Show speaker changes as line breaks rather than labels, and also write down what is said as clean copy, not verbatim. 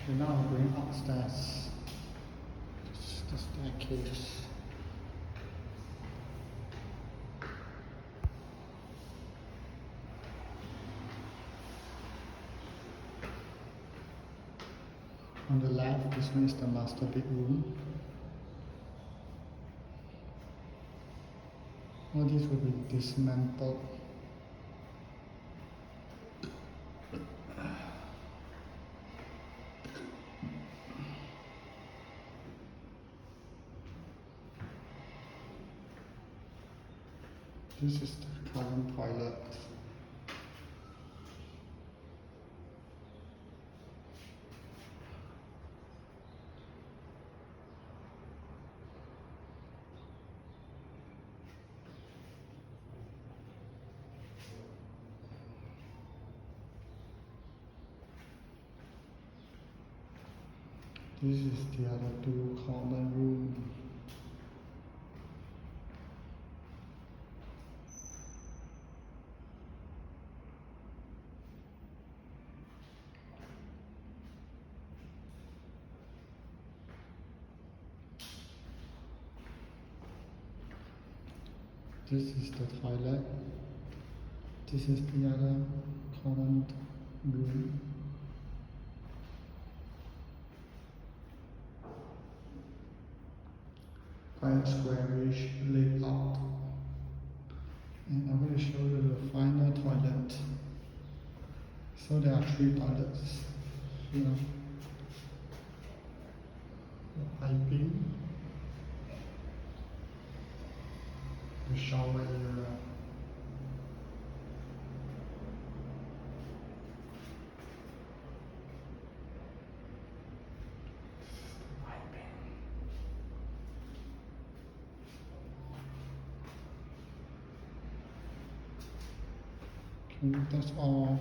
Okay, now I'm going upstairs. This is the staircase. On the left, this one is the master bedroom. All these will be dismantled. This is the current toilet. This is the other two common room. This is the toilet. This is the other common room. Quite squarish layout. And I'm going to show you the final toilet. So there are three toilets here. The piping, the shower area. Okay, that's all.